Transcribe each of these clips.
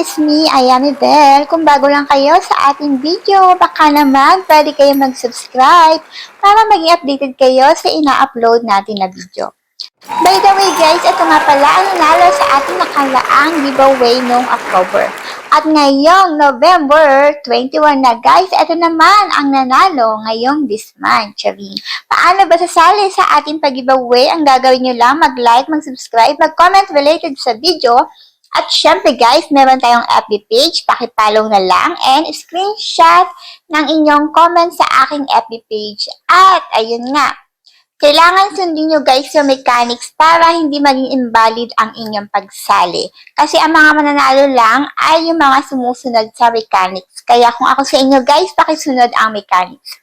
is me, Ayami Bell. Kung bago lang kayo sa ating video, baka naman pwede kayo mag-subscribe para maging updated kayo sa ina-upload natin na video. By the way guys, ito nga pala ang nanalo sa ating nakalaang giveaway noong October. At ngayong November 21 na guys, ito naman ang nanalo ngayong this month. Charing. Paano ba sasali sa ating pag-giveaway? Ang gagawin nyo lang, mag-like, mag-subscribe, mag-comment related sa video. At syempre guys, meron tayong FB page, pakipollow na lang and screenshot ng inyong comment sa aking FB page. At ayun nga, kailangan sundin nyo guys yung mechanics para hindi maging invalid ang inyong pagsali. Kasi ang mga mananalo lang ay yung mga sumusunod sa mechanics. Kaya kung ako sa inyo guys, pakisunod ang mechanics.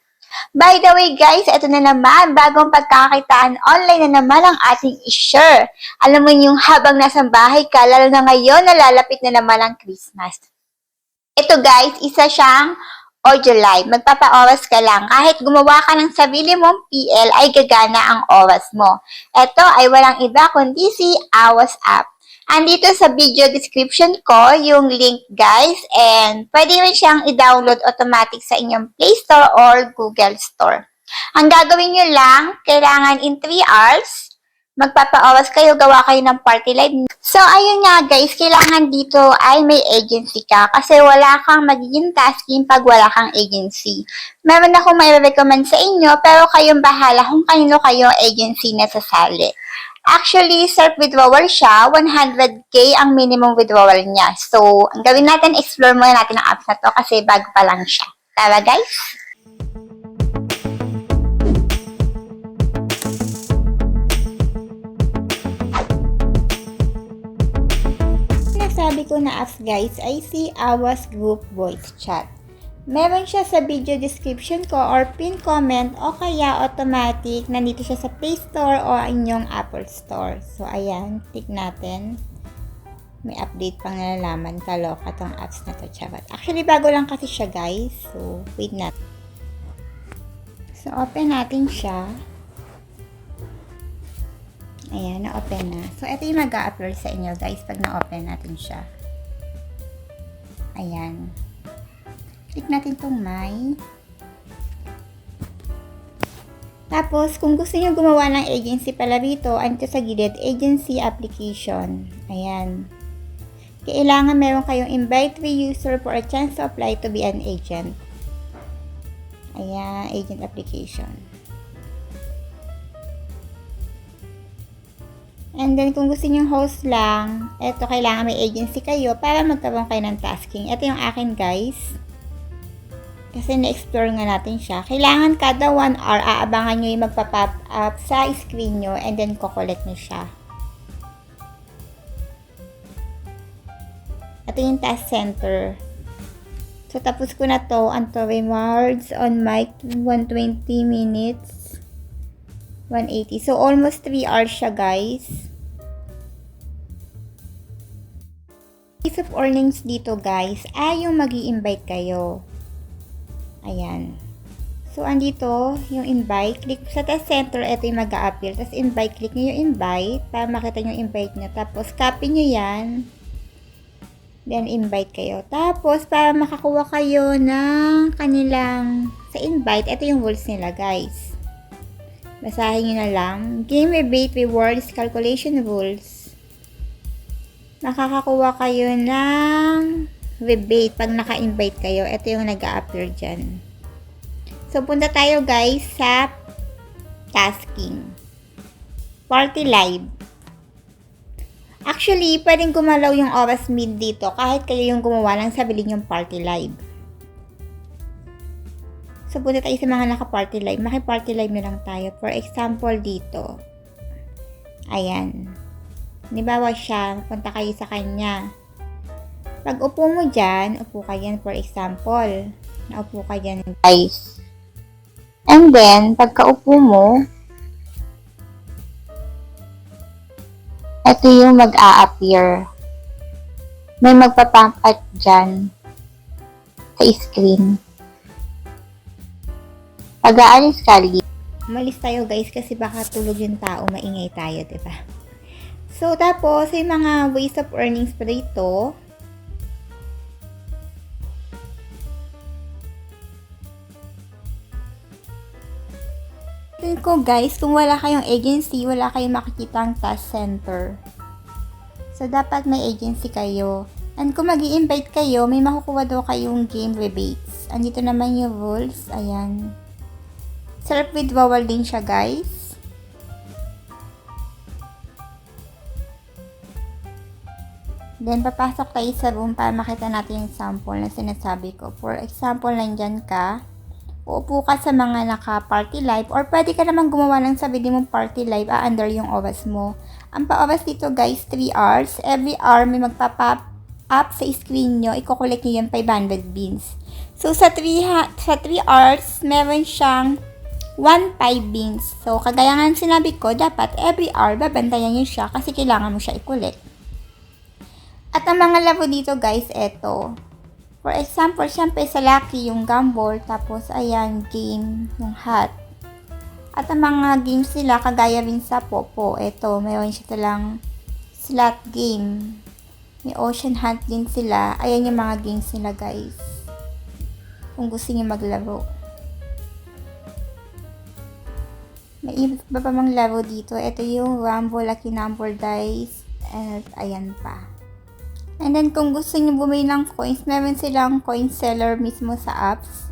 By the way guys, ito na naman, bagong pagkakakitaan online na naman ang ating i-share. Alam mo yung habang nasa bahay ka, lalo na ngayon, nalalapit na naman ang Christmas. Ito guys, isa siyang audio live. Magpapa-oras ka lang. Kahit gumawa ka ng sarili mong PL, ay gagana ang oras mo. Ito ay walang iba kundi si Awas App. Andito sa video description ko yung link guys and pwede rin siyang i-download automatic sa inyong Play Store or Google Store. Ang gagawin nyo lang, kailangan in 3 hours, magpapa-oras kayo, gawa kayo ng party live. So, ayun nga guys, kailangan dito ay may agency ka kasi wala kang magiging tasking pag wala kang agency. Meron ako may recommend sa inyo pero kayong bahala kung kanino kayo agency na sasali. Actually, self-withdrawal siya, 100k ang minimum withdrawal niya. So, ang gawin natin, explore muna natin ang apps na to kasi bago pa lang siya. Tara guys! Sabi ko na apps guys ay si Awas Group Voice Chat. Meron siya sa video description ko or pin comment o kaya automatic nandito siya sa Play Store o inyong Apple Store. So ayan, click natin. May update pang nalalaman, kaloka tong apps na to, charot. Actually bago lang kasi siya guys. So wait natin. So open natin siya. Ayan, na-open na. So, ito yung mag-a-upload sa inyo, guys, pag na-open natin siya. Ayan. Click natin itong my. Tapos, kung gusto nyo gumawa ng agency pala rito, andito sa gilid, agency application. Ayan. Kailangan meron kayong invite free user for a chance to apply to be an agent. Ayan, agent application. And then, kung gusto nyo host lang, ito, kailangan may agency kayo para magkaroon kayo ng tasking. Ito yung akin, guys. Kasi na-explore nga natin siya. Kailangan kada 1 hour, aabangan nyo yung magpa-pop up sa screen nyo and then kukolect nyo siya. Ito yung task center. So, tapos ko na to. Anto rewards on mic 120 minutes. 180. So, almost 3 hours siya, guys. Piece of earnings dito, guys, ay yung mag-i-invite kayo. Ayan. So, andito yung invite. Click sa test center, ito yung mag-a-appear. Tapos, invite. Click nyo yung invite para makita nyo yung invite nyo. Tapos, copy nyo yan. Then, invite kayo. Tapos, para makakuha kayo ng kanilang sa invite, ito yung rules nila, guys. Basahin nyo na lang. Game rebate rewards calculation rules. Makakakuha kayo ng rebate pag naka-invite kayo. Ito yung nag-a-appear dyan. So, punta tayo guys sa tasking. Party live. Actually, pwedeng gumalaw yung oras mid dito kahit kayo yung gumawa ng sarili yung party live. So, punta tayo sa mga naka-party live. Maki-party live na lang tayo. For example, dito. Ayan. Halimbawa siya, punta kayo sa kanya. Pag upo mo dyan, upo ka dyan, for example. Naupo ka dyan, guys. And then, pagka-upo mo, ito yung mag-a-appear. May magpa-pump out dyan sa screen. Pag-aalis ka, umalis tayo guys kasi baka tulog yung tao, maingay tayo, diba? So, tapos, yung mga ways of earnings pa dito, Pansin ko guys, kung wala kayong agency, wala kayong makikitang task center. So, dapat may agency kayo. And kung mag-i-invite kayo, may makukuha daw kayong game rebates. Andito naman yung rules. Ayan. Self-withdrawal din siya guys. Then, papasok tayo sa room para makita natin yung sample na sinasabi ko. For example, nandyan ka. Uupo ka sa mga naka-party live or pwede ka naman gumawa ng sarili mong party live under yung oras mo. Ang pa-oras dito guys, 3 hours. Every hour may magpa-pop up sa screen nyo. Iko-collect nyo yung 500 beans. So, sa 3 hours, meron siyang 1.5 beans. So, kagaya nga sinabi ko, dapat every hour babantayan nyo siya kasi kailangan mo siya i-collect. At ang mga laro dito guys, eto. For example, syempre sa Lucky yung gamble, tapos ayan, game, yung hat. At ang mga games nila, kagaya rin sa Popo, eto, mayroon siya silang slot game. May ocean hunt din sila. Ayan yung mga games nila guys. Kung gusto niyo maglaro. May iba pa mang laro dito. Ito yung Rumble, Lucky Number Dice, at ayan pa. And then, kung gusto nyo bumili ng coins, meron silang coin seller mismo sa apps.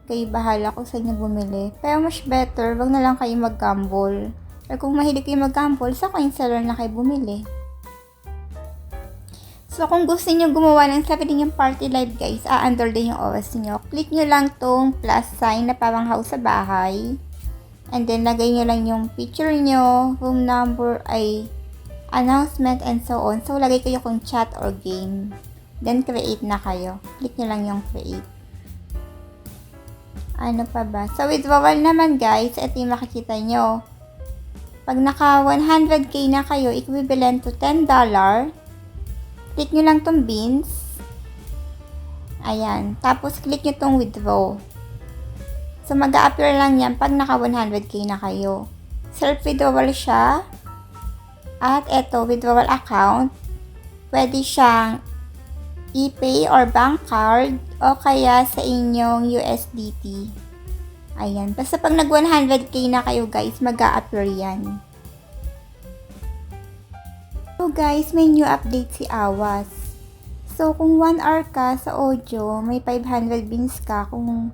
Kayo bahala kung saan nyo bumili. Pero mas better, wag na lang kayo mag-gamble. Or kung mahilig kayo mag-gamble, sa coin seller na kayo bumili. So, kung gusto nyo gumawa ng sarili nyong party live guys, under din yung oras nyo. Click nyo lang tong plus sign na parang house sa bahay. And then, lagay nyo lang yung picture nyo, room number, announcement, and so on. So, lagay kayo kung chat or game. Then, create na kayo. Click nyo lang yung create. Ano pa ba? So, withdrawal naman guys, ito yung makikita nyo. Pag naka 100k na kayo, equivalent to $10, click nyo lang tong beans. Ayan. Tapos, click nyo tong withdraw. So, mag-a-appear lang yan pag naka 100k na kayo. Self-withdrawal siya. At eto, withdrawal account, pwede siyang e-pay or bank card o kaya sa inyong USDT. Ayan. Basta pag nag 100k na kayo guys, mag-a-appear yan. So guys, may new update si Awas. So kung 1 hour ka sa audio, may 500 beans ka. Kung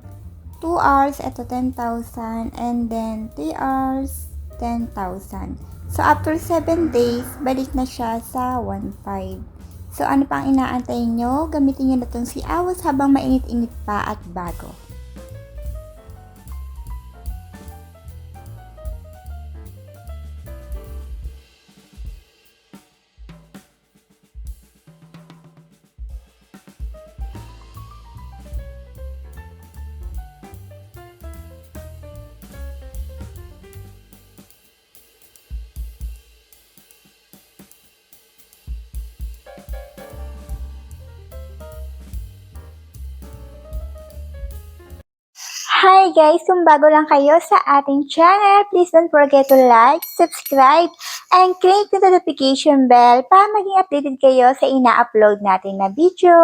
2 hours, eto 10,000. And then 3 hours, 10,000. So, after 7 days, balik na siya sa 1.5. So, ano pang inaantay nyo? Gamitin nyo na itong si Awas habang mainit-init pa at bago. Hi guys! Kung bago lang kayo sa ating channel, please don't forget to like, subscribe, and click the notification bell para maging updated kayo sa ina-upload natin na video.